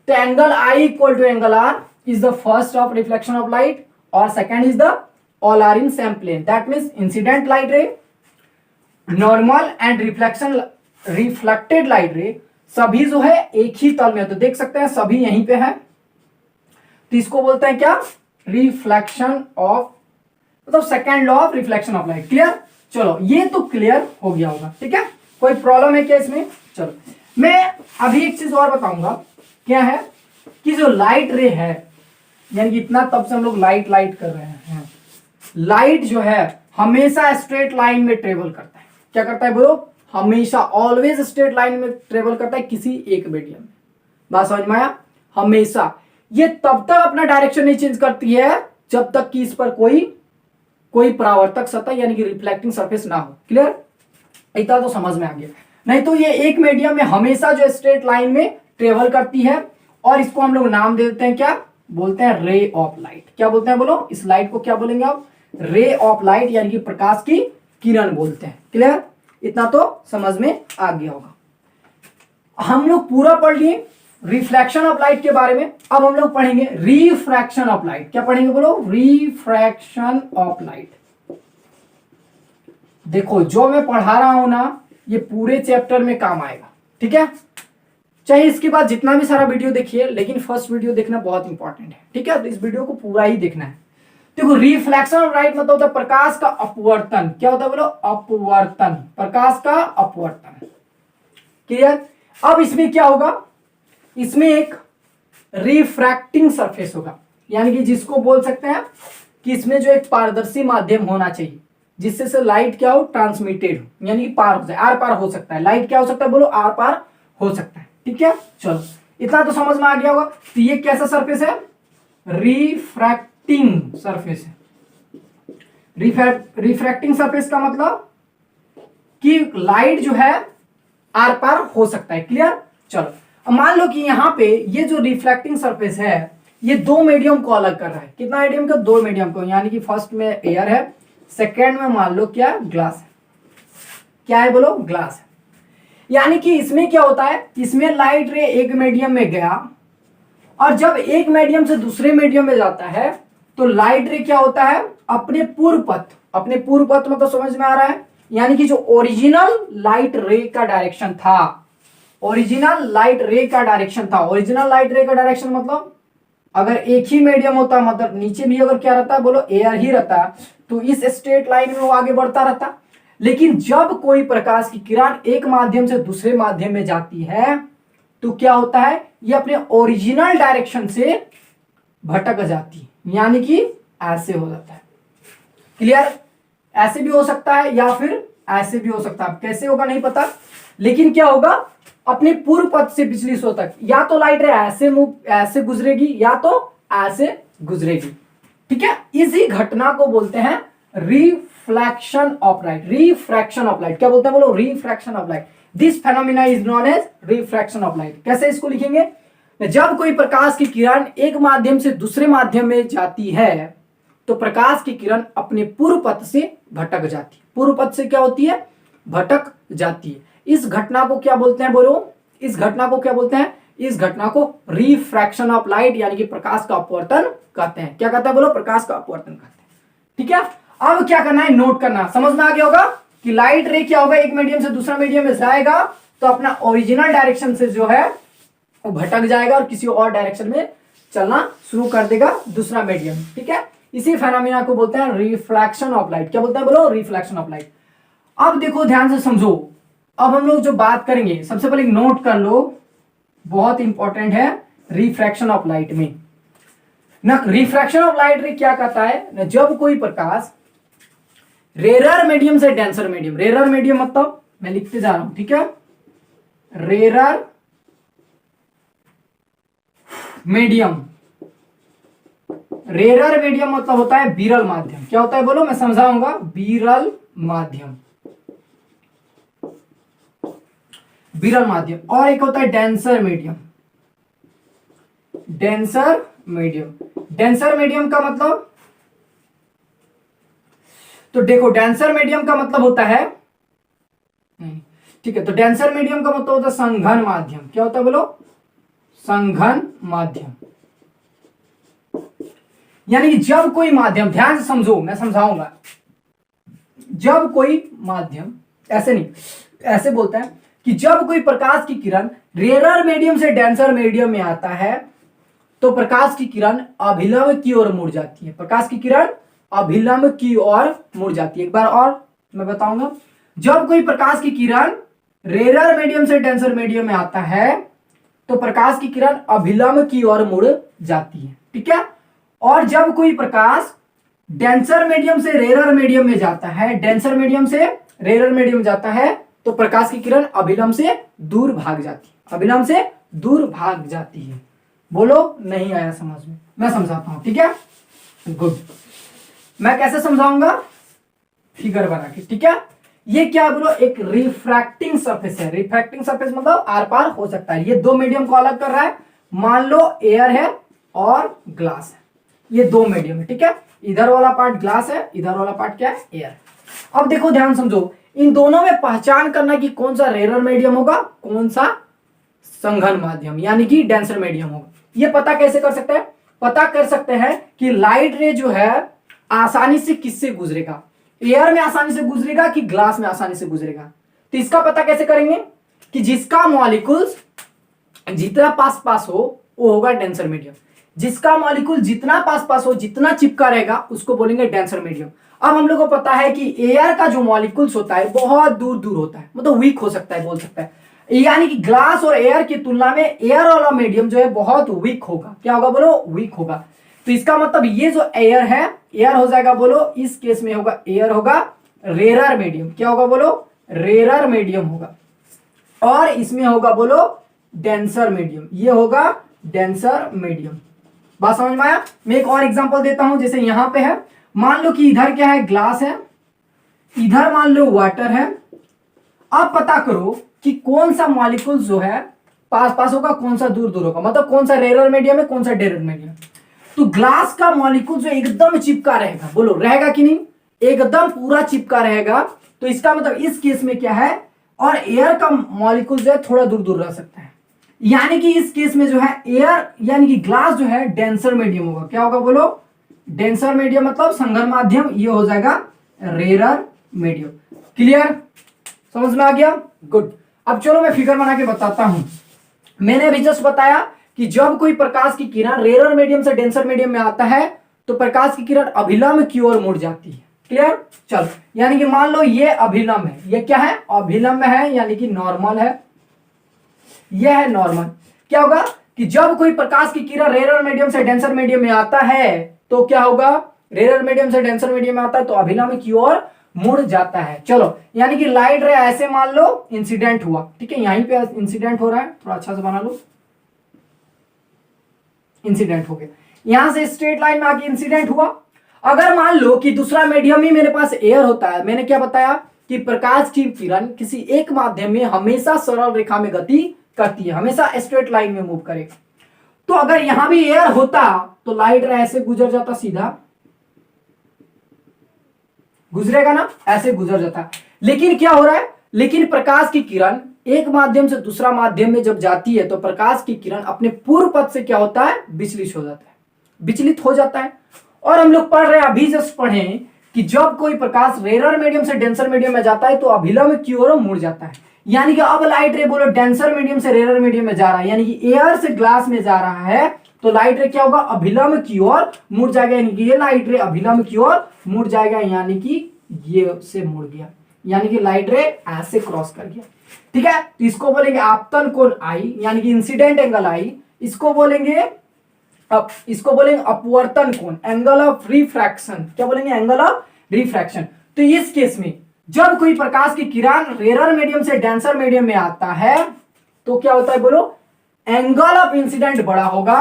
तो angle I equal to angle r is the first of reflection of light और second is the all are in same plane, that means incident light ray, normal and reflected light ray सभी जो है एक ही तल में, तो देख सकते हैं सभी यहीं पे है, तो इसको बोलते हैं क्या, रिफ्लेक्शन ऑफ, मतलब second law of reflection of light. Clear, चलो ये तो क्लियर हो गया होगा। ठीक है, कोई प्रॉब्लम है क्या इसमें? चलो मैं अभी एक चीज और बताऊंगा, क्या है कि जो लाइट रे है, यानी कि इतना तब से हम लोग लाइट कर रहे हैं, लाइट जो है हमेशा स्ट्रेट लाइन में ट्रेवल करता है। क्या करता है बोलो? हमेशा, ऑलवेज स्ट्रेट लाइन में ट्रेवल करता है किसी एक मीडियम में। बात समझ में आया? हमेशा ये तब तक अपना डायरेक्शन नहीं चेंज करती है जब तक कि इस पर कोई परावर्तक सतह यानी कि रिफ्लेक्टिंग सरफेस ना हो। क्लियर, इतना तो समझ में आ गया। नहीं तो ये एक मीडियम में हमेशा जो स्ट्रेट लाइन में ट्रेवल करती है और इसको हम लोग नाम दे देते हैं, क्या बोलते हैं? Ray of light. क्या बोलते हैं बोलो? इस लाइट को क्या बोलेंगे आप? रे ऑफ लाइट, यानी कि प्रकाश की किरण बोलते हैं। क्लियर, इतना तो समझ में आ गया होगा। हम लोग पूरा पढ़ लिए रिफ्रैक्शन ऑफ लाइट के बारे में। अब हम लोग पढ़ेंगे रिफ्रैक्शन ऑफ लाइट। क्या पढ़ेंगे बोलो? Refraction of light. देखो जो मैं पढ़ा रहा हूं ना, ये पूरे चैप्टर में काम आएगा। ठीक है, चाहे इसके बाद जितना भी सारा वीडियो देखिए, लेकिन फर्स्ट वीडियो देखना बहुत इंपॉर्टेंट है। ठीक है, तो इस वीडियो को पूरा ही देखना है। देखो रिफ्लेक्शन ऑफ लाइट मतलब होता है प्रकाश का अपवर्तन। क्या होता है बोलो? अपवर्तन, प्रकाश का अपवर्तन। क्लियर, अब इसमें क्या होगा? इसमें एक रिफ्रैक्टिंग सरफेस होगा, यानी कि जिसको बोल सकते हैं कि इसमें जो एक पारदर्शी माध्यम होना चाहिए जिससे से लाइट क्या हो? ट्रांसमिटेड हो, यानी कि पार हो जाए, आर पार हो सकता है। लाइट क्या हो सकता है बोलो? आर पार हो सकता है। ठीक है, चलो इतना तो समझ में आ गया होगा। तो ये कैसा सरफेस है? रिफ्रैक्टिंग सरफेस है। रिफ्रैक्टिंग सरफेस का मतलब कि लाइट जो है आर पार हो सकता है। क्लियर, चलो अब मान लो कि यहाँ पे ये जो रिफ्लेक्टिंग सरफेस है ये दो मीडियम को अलग कर रहा है। कितना मीडियम को? दो मीडियम को, यानी कि फर्स्ट में एयर है, सेकेंड में मान लो क्या? ग्लास है। क्या है बोलो? ग्लास है। यानी कि इसमें क्या होता है? इसमें लाइट रे एक मीडियम में गया और जब एक मीडियम से दूसरे मीडियम में जाता है तो लाइट रे क्या होता है? अपने पूर्व पथ मतलब समझ में आ रहा है? यानी कि जो ओरिजिनल लाइट रे का डायरेक्शन था, ओरिजिनल लाइट रे का डायरेक्शन मतलब अगर एक ही मीडियम होता, मतलब नीचे भी अगर क्या रहता बोलो? एयर ही रहता, तो इस स्ट्रेट लाइन में वो आगे बढ़ता रहता। लेकिन जब कोई प्रकाश की किरण एक माध्यम से दूसरे माध्यम में जाती है तो क्या होता है? ये अपने ओरिजिनल डायरेक्शन से भटक जाती है, यानी कि ऐसे हो जाता है। क्लियर, ऐसे भी हो सकता है या फिर ऐसे भी हो सकता है। कैसे होगा नहीं पता, लेकिन क्या होगा? अपने पूर्व पथ से पिछली सो तक या तो लाइट रे ऐसे गुजरेगी या तो ऐसे गुजरेगी। ठीक है, इसी घटना को बोलते हैं reflection of light, refraction of light. क्या बोलते हैं बोलो? Refraction of light. This phenomena is known as refraction of light. कैसे इसको लिखेंगे? जब कोई प्रकाश की किरण एक माध्यम से दूसरे माध्यम में जाती है तो प्रकाश की किरण अपने पूर्व पथ से भटक जाती है। पूर्व पथ से क्या होती है? भटक जाती है। इस घटना को क्या बोलते हैं बोलो? इस घटना को क्या बोलते हैं? इस घटना को रिफ्रैक्शन ऑफ लाइट यानी कि प्रकाश का अपवर्तन कहते हैं। क्या कहते हैं बोलो? प्रकाश का अपवर्तन कहते हैं। ठीक है, अब क्या करना है, नोट करना। समझ में आ गया होगा कि लाइट रे क्या होगा, एक मीडियम से दूसरा मीडियम में जाएगा तो अपना ओरिजिनल डायरेक्शन से जो है वो भटक जाएगा और किसी और डायरेक्शन में चलना शुरू कर देगा दूसरा मीडियम। ठीक है, इसी फेनोमेना को बोलते हैं रिफ्लेक्शन ऑफ लाइट। क्या बोलते हैं बोलो, रिफ्लेक्शन ऑफ लाइट। अब देखो ध्यान से समझो, अब हम लोग जो बात करेंगे सबसे पहले नोट कर लो, बहुत इंपॉर्टेंट है रिफ्रैक्शन ऑफ लाइट में ना। रिफ्रैक्शन ऑफ लाइट में क्या कहता है ना, जब कोई प्रकाश रेरर मीडियम से डेंसर मीडियम, रेरर मीडियम मतलब मैं लिखते जा रहा हूं, ठीक है, रेरर मीडियम, रेरर मीडियम मतलब होता है विरल माध्यम। क्या होता है बोलो, मैं समझाऊंगा, विरल माध्यम, विरल माध्यम। और एक होता है denser medium, denser medium. Denser medium का मतलब, तो देखो डेंसर मीडियम का मतलब होता है, ठीक है, तो डेंसर मीडियम का मतलब होता है संघन माध्यम। क्या होता है बोलो, संघन माध्यम। यानी कि जब कोई माध्यम, ध्यान से समझो मैं समझाऊंगा, जब कोई माध्यम, ऐसे नहीं, ऐसे बोलता है कि जब कोई प्रकाश की किरण रेरर मीडियम से डेंसर मीडियम में आता है तो प्रकाश की किरण अभिलंब की ओर मुड़ जाती है। प्रकाश की किरण अभिलंब की ओर मुड़ जाती है। एक बार और मैं बताऊंगा, जब कोई प्रकाश की किरण रेरर मीडियम से डेंसर मीडियम में आता है तो प्रकाश की किरण अभिलंब की ओर मुड़ जाती है। ठीक है, और जब कोई प्रकाश डेंसर मीडियम से रेरर मीडियम में जाता है, डेंसर मीडियम से रेरर मीडियम जाता है तो प्रकाश की किरण अभिलंब से दूर भाग जाती है, अभिलंब से दूर भाग जाती है। बोलो नहीं आया समझ में, मैं समझाता हूं, ठीक है, गुड। मैं कैसे समझाऊंगा, फिगर बना के, ठीक है। ये क्या बोलो, एक रिफ्रैक्टिंग सरफेस है। रिफ्रैक्टिंग सरफेस मतलब आर पार हो सकता है। ये दो मीडियम को अलग कर रहा है, मान लो एयर है और ग्लास है, ये दो मीडियम है, ठीक है। इधर वाला पार्ट ग्लास है, इधर वाला पार्ट क्या है, एयर। अब देखो ध्यान समझो, इन दोनों में पहचान करना कि कौन सा रेरर मीडियम होगा, कौन सा संघन माध्यम यानी कि डेंसर मीडियम होगा। ये पता कैसे कर सकते हैं, पता कर सकते हैं कि लाइट रे जो है आसानी से किससे गुजरेगा, एयर में आसानी से गुजरेगा कि ग्लास में आसानी से गुजरेगा। तो इसका पता कैसे करेंगे कि जिसका मॉलिक्यूल्स जितना पास पास हो वो होगा डेंसर मीडियम, जिसका मॉलिक्यूल जितना पास पास हो, जितना चिपका रहेगा उसको बोलेंगे डेंसर मीडियम। अब हम लोग को पता है कि एयर का जो मॉलिक्यूल्स होता है बहुत दूर दूर होता है, मतलब वीक हो सकता है, बोल सकता है, यानी कि ग्लास और एयर की तुलना में एयर वाला मीडियम जो है बहुत वीक होगा। क्या होगा बोलो, वीक होगा। तो इसका मतलब ये जो एयर है, एयर हो जाएगा बोलो, इस केस में होगा एयर होगा रेरर मीडियम। क्या होगा बोलो, रेरर मीडियम होगा। और इसमें होगा बोलो डेंसर मीडियम, ये होगा डेंसर मीडियम। बात समझ में आया। मैं एक और एग्जांपल देता हूं, जैसे यहां पे है, मान लो कि इधर क्या है, ग्लास है, इधर मान लो वाटर है। अब पता करो कि कौन सा मॉलिक्यूल जो है पास पास होगा, कौन सा दूर दूर होगा, मतलब कौन सा रेरर मीडियम है, कौन सा डेरर मीडियम। तो ग्लास का मॉलिक्यूल जो एकदम चिपका रहेगा, बोलो रहेगा कि नहीं, एकदम पूरा चिपका रहेगा। तो इसका मतलब इस केस में क्या है, और एयर का मॉलिक्यूल जो है थोड़ा दूर दूर रह सकता है, यानी कि इस केस में जो है एयर यानी कि ग्लास जो है डेंसर मीडियम होगा। क्या होगा बोलो, डेंसर मीडियम मतलब संघन माध्यम, ये हो जाएगा रेरर मीडियम। क्लियर, समझ में आ गया, गुड। अब चलो मैं फिगर बना के बताता हूं। मैंने अभी जस्ट बताया कि जब कोई प्रकाश की किरण रेरर मीडियम से डेंसर मीडियम में आता है तो प्रकाश की किरण अभिलंब की ओर मुड़ जाती है। क्लियर, चल, यानी कि मान लो ये अभिलंब है, ये क्या है, अभिलंब है, यानी कि नॉर्मल है, यह है नॉर्मल। क्या होगा कि जब कोई प्रकाश की किरण रेरर मीडियम से डेंसर मीडियम में आता है तो क्या होगा, रेरर मीडियम से डेंसर मीडियम में आता है तो अभिलंब की ओर मुड़ जाता है। चलो, यानी कि लाइट रे ऐसे मान लो इंसिडेंट हुआ, ठीक है, यहीं पे इंसिडेंट हो रहा है, थोड़ा अच्छा से बना लो, इंसिडेंट हो गया, यहां से स्ट्रेट लाइन में आके इंसिडेंट हुआ। अगर मान लो कि दूसरा मीडियम ही मेरे पास एयर होता है, मैंने क्या बताया कि प्रकाश की किरण किसी एक माध्यम में हमेशा सरल रेखा में गति करती है, हमेशा स्ट्रेट लाइन में मूव करेगा। तो अगर यहां भी एयर होता तो लाइट रे ऐसे गुजर जाता, सीधा गुजरेगा ना, ऐसे गुजर जाता। लेकिन क्या हो रहा है, लेकिन प्रकाश की किरण एक माध्यम से दूसरा माध्यम में जब जाती है तो प्रकाश की किरण अपने पूर्व पथ से क्या होता है, विचलित हो जाता है, विचलित हो जाता है। और हम लोग पढ़ रहे हैं, अभी जस्ट पढ़े कि जब कोई प्रकाश रेयर मीडियम से डेंसर मीडियम में जाता है तो अभिलंब की ओर मुड़ जाता है। यानी कि अब लाइट रे बोलो डेंसर मीडियम से रेयर मीडियम में जा रहा है, यानी कि एयर से ग्लास में जा रहा है, तो लाइट रे क्या होगा, अभिलंब की ओर मुड़ जाएगा। यानी कि ये लाइट रे अभिलंब की ओर मुड़ जाएगा, यानी कि ये से मुड़ गया, यानी कि लाइट रे ऐसे क्रॉस कर गया। ठीक है, तो इसको बोलेंगे आपतन कोण आई, यानी कि इंसिडेंट एंगल आई। इसको बोलेंगे अपवर्तन कोण, एंगल ऑफ रिफ्रैक्शन। क्या बोलेंगे, एंगल ऑफ रिफ्रैक्शन। तो इस केस में जब कोई प्रकाश की किरण रेयर मीडियम से डेंसर मीडियम में आता है तो क्या होता है बोलो, एंगल ऑफ इंसिडेंट बड़ा होगा।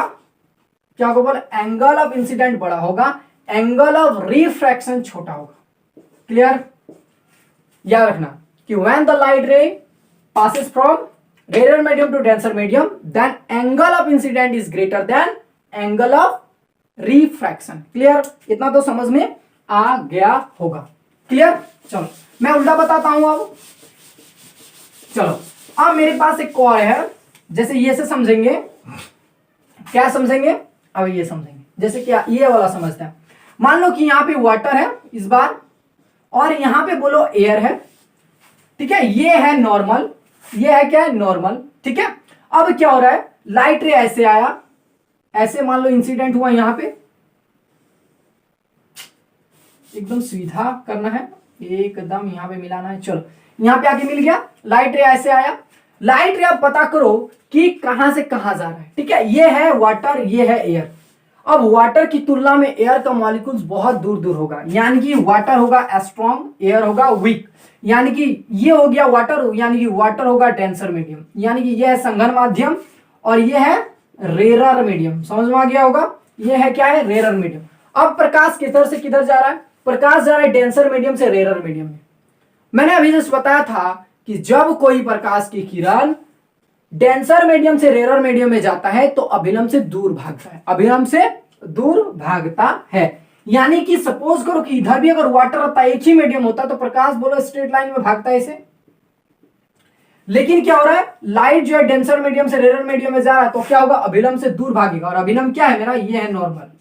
क्या होगा बोलो, एंगल ऑफ इंसिडेंट बड़ा होगा, एंगल ऑफ रिफ्रैक्शन छोटा होगा। क्लियर, याद रखना कि व्हेन द लाइट रे passes from rarer medium to denser medium, then angle of incident is greater than angle of refraction. Clear, इतना तो समझ में आ गया होगा। क्लियर, चलो मैं उल्टा बताता हूं अब। चलो अब मेरे पास एक कॉल है, जैसे ये से समझेंगे, क्या समझेंगे, अब ये समझेंगे। जैसे क्या ये वाला समझते हैं, मान लो कि यहां पे वाटर है इस बार, और यहां पे बोलो एयर है। ठीक है, ये है नॉर्मल, ये है क्या है, नॉर्मल। ठीक है, अब क्या हो रहा है, लाइट रे ऐसे आया, ऐसे मान लो इंसिडेंट हुआ यहां पे, एकदम सीधा करना है, एकदम यहां पे मिलाना है। चलो यहां पे आके मिल गया, लाइट रे ऐसे आया। लाइट रे आप पता करो कि कहां से कहां जा रहा है। ठीक है, ये है वाटर, ये है एयर। अब वाटर की तुलना में एयर का मॉलिक्यूल्स बहुत दूर दूर होगा, यानी कि वाटर होगा स्ट्रॉन्ग, एयर होगा वीक। यानी कि ये हो गया वाटर, यानी कि वाटर होगा डेंसर मीडियम, यानी कि ये है संघन माध्यम और ये है रेरर मीडियम। समझ में आ गया होगा, ये है क्या है, रेरर मीडियम। अब प्रकाश किधर से किधर जा रहा है, प्रकाश जा रहा है डेंसर मीडियम से रेरर मीडियम में। मैंने अभी जस्ट बताया था कि जब कोई प्रकाश की किरण डेंसर मीडियम से रेरर मीडियम में जाता है तो अभिलंब से दूर भागता है, अभिलंब से दूर भागता है। यानी कि सपोज करो कि इधर भी अगर वाटर होता, एक ही मीडियम होता, तो प्रकाश बोलो स्ट्रेट लाइन में भागता है ऐसे। लेकिन क्या हो रहा है, लाइट जो है डेंसर मीडियम से रेरर मीडियम में जा रहा है, तो क्या होगा, अभिलंब से दूर भागेगा। और अभिलंब क्या है मेरा, ये है नॉर्मल,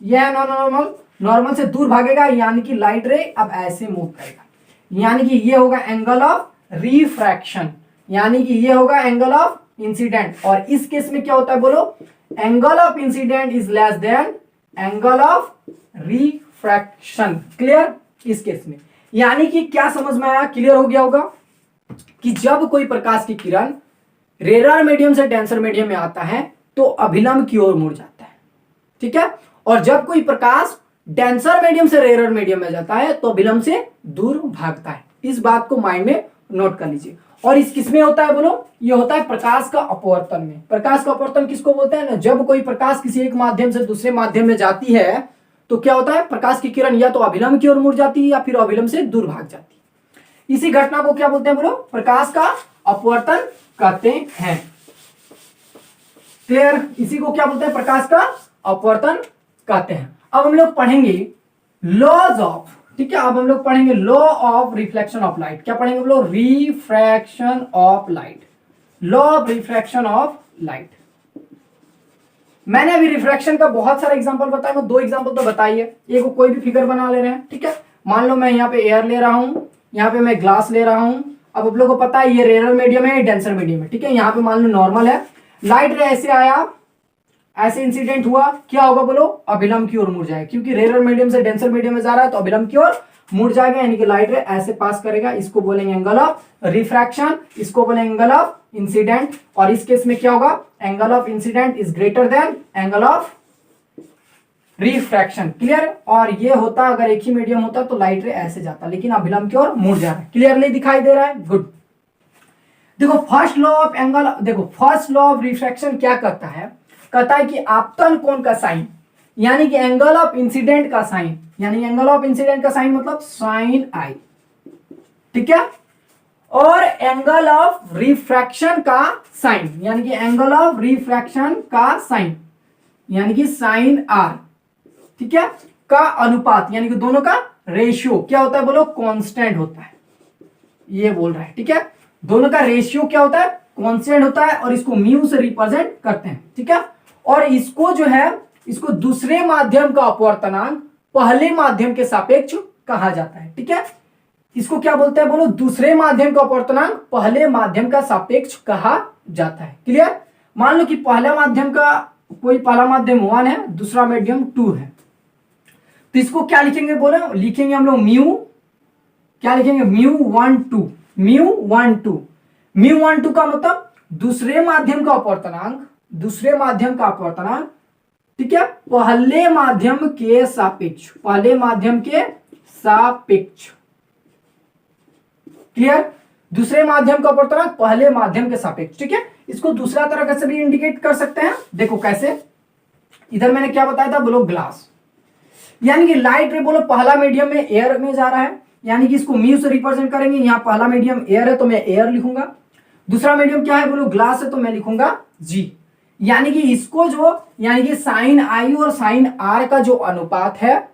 ये है नॉर्मल, नॉर्मल से दूर भागेगा, यानी कि लाइट रे अब ऐसे मूव करेगा, यानी कि ये होगा एंगल ऑफ रिफ्रैक्शन, यानी कि ये होगा एंगल ऑफ इंसिडेंट। और इस केस में क्या होता है बोलो, angle of incident is less than angle of refraction. Clear, इस केस में यानी कि क्या समझ में आया, क्लियर हो गया होगा कि जब कोई प्रकाश की किरण रेरर मीडियम से डेंसर मीडियम में आता है तो अभिलंब की ओर मुड़ जाता है। ठीक है, और जब कोई प्रकाश डेंसर मीडियम से रेरर मीडियम में जाता है तो अभिलंब से दूर भागता है। इस बात को माइंड में नोट कर लीजिए। और इस किस में होता है बोलो, ये होता है प्रकाश का अपवर्तन में। प्रकाश का अपवर्तन किसको बोलते हैं ना, जब कोई प्रकाश किसी एक माध्यम से दूसरे माध्यम में जाती है तो क्या होता है, प्रकाश की किरण या तो अभिलंब की ओर मुड़ जाती है या फिर अभिलंब से दूर भाग जाती है। इसी घटना को क्या बोलते हैं बोलो, प्रकाश का अपवर्तन कहते हैं। क्लियर, इसी को क्या बोलते हैं, प्रकाश का अपवर्तन कहते हैं। अब हम लोग पढ़ेंगे लॉज ऑफ, ठीक है, अब हम लोग पढ़ेंगे law of reflection of light. क्या पढ़ेंगे हम लोग, refraction of light, law of refraction of light. मैंने अभी रिफ्रैक्शन का बहुत सारा एग्जांपल बताया, मैं 2 एग्जांपल तो बताइए। एक कोई भी फिगर बना ले रहे हैं, ठीक है, मान लो मैं यहाँ पे एयर ले रहा हूं, यहाँ पे मैं ग्लास ले रहा हूं। अब आप लोगों को पता है ये रेरर मीडियम है, डेंसर मीडियम है। ठीक है, यहाँ पे मान लो नॉर्मल है, लाइट रे ऐसे आया, ऐसे इंसिडेंट हुआ, क्या होगा बोलो, अभिलंब की ओर मुड़ जाएगा, क्योंकि रेरर मीडियम से डेंसर मीडियम में जा रहा है तो अभिलंब की ओर मुड़ जाएगा, यानी कि लाइट रे ऐसे पास करेगा। इसको बोलेंगे एंगल ऑफ रिफ्रैक्शन, इसको बोलेंगे एंगल ऑफ इंसिडेंट। और इस केस में क्या होगा, angle of incident is greater than angle of refraction. Clear, और ये होता अगर एक ही मीडियम होता तो लाइट रे ऐसे जाता, लेकिन अभिलंब की ओर मुड़ जा रहा है। क्लियरली दिखाई दे रहा है, गुड। देखो फर्स्ट लॉ ऑफ एंगल, देखो फर्स्ट लॉ ऑफ रिफ्रैक्शन क्या कहता है, कहता है कि आपतन कोण का साइन, यानी कि एंगल ऑफ इंसिडेंट का साइन, यानी एंगल ऑफ इंसिडेंट का साइन मतलब साइन आई, ठीक है, और एंगल ऑफ रिफ्रैक्शन का साइन, यानी कि एंगल ऑफ रिफ्रैक्शन का साइन, यानी कि साइन आर, ठीक है, का अनुपात, यानी कि दोनों का रेशियो क्या होता है बोलो, कांस्टेंट होता है। ये बोल रहा है, ठीक है, दोनों का रेशियो क्या होता है, कांस्टेंट होता है, और इसको म्यू से रिप्रेजेंट करते हैं। ठीक है, और इसको जो है, इसको दूसरे माध्यम का अपवर्तनांक पहले माध्यम के सापेक्ष कहा जाता है। ठीक है, इसको क्या बोलते हैं बोलो, दूसरे माध्यम का अपवर्तनांक पहले माध्यम का सापेक्ष कहा जाता है। क्लियर। मान लो कि पहला माध्यम का कोई पहला माध्यम 1 है, दूसरा माध्यम 2 है, तो इसको क्या लिखेंगे बोले, लिखेंगे हम लोग म्यू, क्या लिखेंगे, μ12, μ12। μ12 का मतलब दूसरे माध्यम का अपवर्तनांक, दूसरे माध्यम का अपवर्तनांक, ठीक है, पहले माध्यम के सापेक्ष, पहले माध्यम के सापेक्ष। क्लियर। दूसरे माध्यम का अपवर्तनांक पहले माध्यम के सापेक्ष। ठीक है, इसको दूसरा तरह से भी इंडिकेट कर सकते हैं। देखो कैसे, इधर मैंने क्या बताया था बोलो, ग्लास, यानी कि लाइट रे बोलो पहला मीडियम में एयर में जा रहा है, यानी कि इसको म्यू से रिप्रेजेंट करेंगे। यहाँ पहला मीडियम एयर है तो मैं एयर लिखूंगा, दूसरा मीडियम क्या है बोलो, ग्लास है तो मैं लिखूंगा जी। यानी कि इसको जो, यानी कि साइन आई और साइन आर का जो अनुपात है,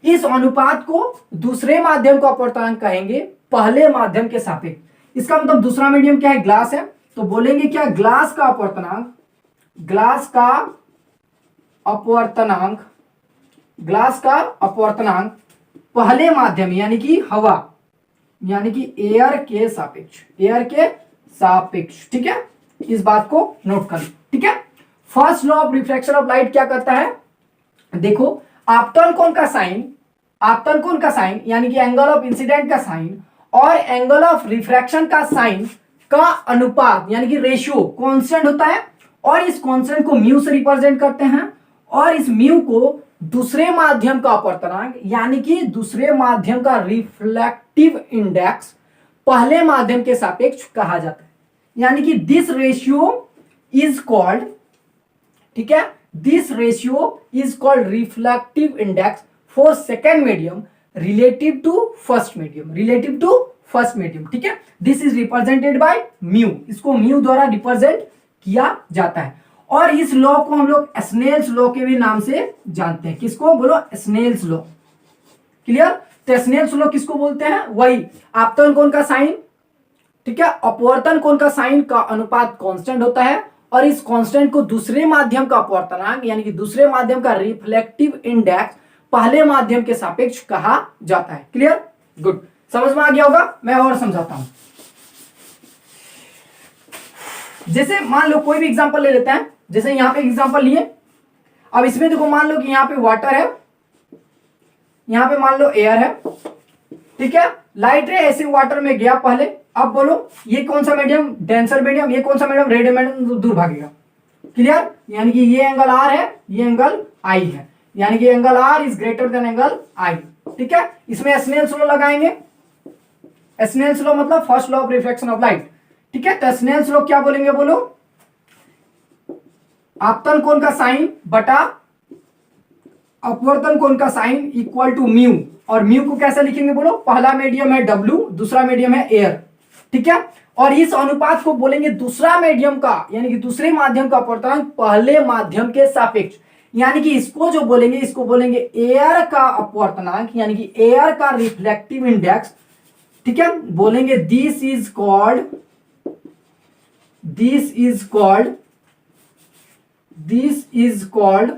इस अनुपात को दूसरे माध्यम का अपवर्तनांक कहेंगे पहले माध्यम के सापेक्ष। इसका मतलब दूसरा मीडियम क्या है, ग्लास है, तो बोलेंगे क्या, ग्लास का अपवर्तनांक, ग्लास का अपवर्तनांक, ग्लास का अपवर्तनांक पहले माध्यम यानी कि हवा, यानी कि एयर के सापेक्ष, एयर के सापेक्ष। ठीक है, इस बात को नोट कर। ठीक है, first law of refraction of light क्या कहता है, देखो आपतन कोण का साइन, आपतन कोण का साइन यानी कि एंगल ऑफ इंसिडेंट का साइन और एंगल ऑफ रिफ्रैक्शन का साइन का अनुपात यानी कि रेशियो कांस्टेंट होता है, और इस कांस्टेंट को म्यू से रिप्रेजेंट करते हैं, और इस म्यू को दूसरे माध्यम का अपवर्तनांक यानी कि दूसरे माध्यम का रिफ्लेक्टिव इंडेक्स पहले माध्यम के सापेक्ष कहा जाता है। यानी कि दिस रेशियो इज कॉल्ड, ठीक है, this ratio is called reflective index for second medium relative to first medium, relative to first medium. ठीक है, this is represented by mu, इसको म्यू द्वारा रिप्रेजेंट किया जाता है। और इस लॉ को हम लोग स्नेल्स लॉ के भी नाम से जानते हैं। किसको बोलो, स्नेल्स लॉ। क्लियर। तो स्नेल्स लॉ किसको बोलते हैं, वही आपतन कोण का साइन, ठीक है, अपवर्तन कोण का साइन का अनुपात कांस्टेंट होता है, और इस कांस्टेंट को दूसरे माध्यम का अपवर्तनांक यानी कि दूसरे माध्यम का रिफ्लेक्टिव इंडेक्स पहले माध्यम के सापेक्ष कहा जाता है। क्लियर, गुड, समझ में आ गया होगा। मैं और समझाता हूं। जैसे मान लो कोई भी एग्जांपल ले लेते हैं, जैसे यहां पे एग्जांपल लिए, अब इसमें देखो मान लो कि यहां पे वाटर है, यहां पे मान लो एयर है, ठीक है, लाइट रे ऐसे वाटर में गया पहले, अब बोलो ये कौन सा मीडियम, डेंसर मीडियम, ये कौन सा मीडियम, रेडियो मीडियम, दूर भागेगा। क्लियर, यानी कि ये एंगल आर है, ये एंगल आई है, यानी कि angle r is greater than angle i. ठीक है, इसमें स्नेल्स लॉ लगाएंगे, स्नेल्स लॉ मतलब first law of reflection of light. ठीक है, तो स्नेल्स लॉ क्या बोलेंगे बोलो, आपतन कोण का साइन बटा अपवर्तन कोण का साइन इक्वल टू म्यू, और म्यू को कैसे लिखेंगे बोलो, पहला मीडियम है डब्ल्यू, दूसरा मीडियम है एयर। ठीक है, और इस अनुपात को बोलेंगे दूसरा मीडियम का यानी कि दूसरे माध्यम का अपवर्तनांक पहले माध्यम के सापेक्ष, यानी कि इसको जो बोलेंगे, इसको बोलेंगे एयर का अपवर्तनांक यानी कि एयर का रिफ्लेक्टिव इंडेक्स। ठीक है, बोलेंगे this is called, this is called, this is called,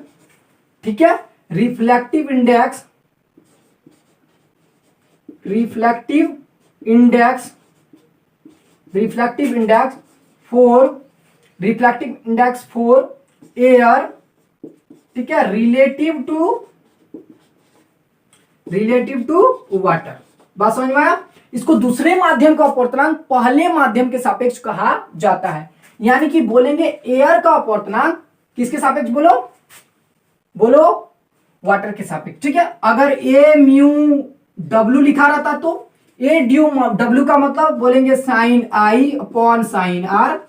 ठीक है, reflective index, reflective index, reflective index for, reflective index for air, ठीक है, रिलेटिव टू वाटर। बात समझ में आया। इसको दूसरे माध्यम का अपवर्तनांक पहले माध्यम के सापेक्ष कहा जाता है, यानी कि बोलेंगे एयर का अपवर्तनांक किसके सापेक्ष बोलो, बोलो वाटर के सापेक्ष। ठीक है, अगर ए म्यू डब्ल्यू लिखा रहता तो ए ड्यू डब्ल्यू का मतलब बोलेंगे sine I upon sine R,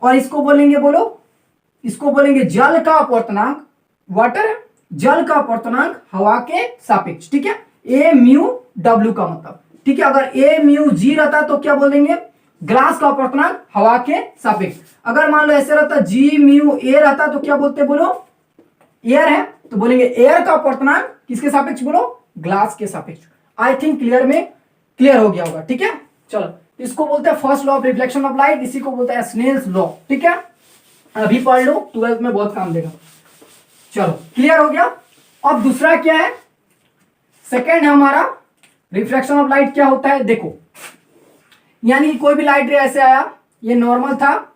और इसको बोलेंगे बोलो, इसको बोलेंगे जल का अपवर्तनांक, वाटर जल का अपवर्तनांक हवा के सापेक्ष। ठीक है, ए म्यू डब्ल्यू का मतलब। ठीक है, अगर ए म्यू जी रहता तो क्या बोलेंगे, ग्लास का अपवर्तनांक हवा के सापेक्ष। अगर मान लो ऐसे रहता जी म्यू ए रहता तो क्या बोलते बोलो, एयर है तो बोलेंगे एयर का अपवर्तनांक किसके सापेक्ष बोलो, ग्लास के सापेक्ष। आई थिंक क्लियर में क्लियर हो गया होगा। ठीक है, चलो इसको बोलते हैं first law of reflection of light, इसी को बोलते हैं स्नेल्स लॉ। ठीक है, अभी पढ़ लो, 12th में बहुत काम देगा। चलो क्लियर हो गया। अब दूसरा क्या है, सेकेंड है हमारा रिफ्लेक्शन ऑफ लाइट क्या होता है, देखो यानी कि कोई भी लाइट रे ऐसे आया, ये नॉर्मल था,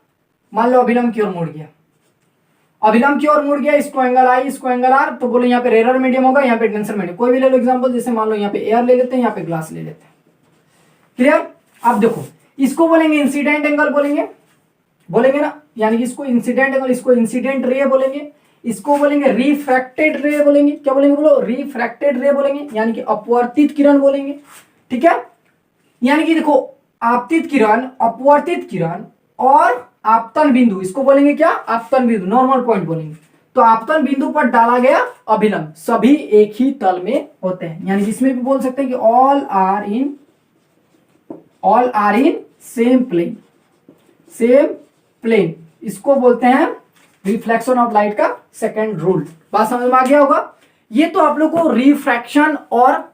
मान लो अभिलंब की ओर मुड़ गया, अभिलंब की ओर मुड़ गया, इसको एंगल आई, इसको एंगल आर, तो बोलो यहाँ पे रेयर मीडियम होगा, यहाँ पे डेंसर मीडियम। कोई भी ले लो एग्जांपल, जैसे मान लो यहाँ पे एयर ले लेते हैं, यहाँ पे ग्लास ले लेते हैं। क्लियर? अब देखो इसको बोलेंगे इंसिडेंट एंगल बोलेंगे ना, यानी कि इसको इंसिडेंट एंगल, इसको इंसिडेंट रे बोलेंगे, इसको बोलेंगे रिफ्रैक्टेड रे बोलेंगे। क्या बोलेंगे बोलो? रिफ्रैक्टेड रे बोलेंगे, यानी कि अपवर्तित किरण बोलेंगे। ठीक है, यानी कि देखो आपतित किरण, अपवर्तित किरण और आपतन बिंदु, इसको बोलेंगे क्या? आपतन बिंदु, नॉर्मल पॉइंट बोलेंगे। तो आपतन बिंदु पर डाला गया अभिलंब सभी एक ही तल में होते हैं, यानी इसमें भी बोल सकते हैं कि all are in same plane, इसको बोलते हैं रिफ्लेक्शन ऑफ लाइट का सेकंड रूल। बात समझ में आ गया होगा? ये तो आप लोग को रिफ्रैक्शन और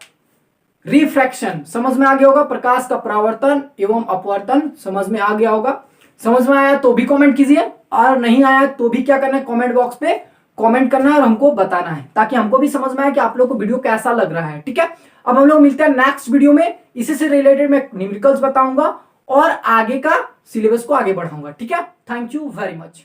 रिफ्रैक्शन समझ में आ गया होगा, प्रकाश का परावर्तन एवं अपवर्तन समझ में आ गया होगा। समझ में आया तो भी कमेंट कीजिए, और नहीं आया तो भी क्या करना है, कमेंट बॉक्स पे कमेंट करना है और हमको बताना है, ताकि हमको भी समझ में आए कि आप लोग को वीडियो कैसा लग रहा है। ठीक है, अब हम लोग मिलते हैं नेक्स्ट वीडियो में, इसी से रिलेटेड मैं न्यूमेरिकल्स बताऊंगा और आगे का सिलेबस को आगे बढ़ाऊंगा। ठीक है, थैंक यू वेरी मच।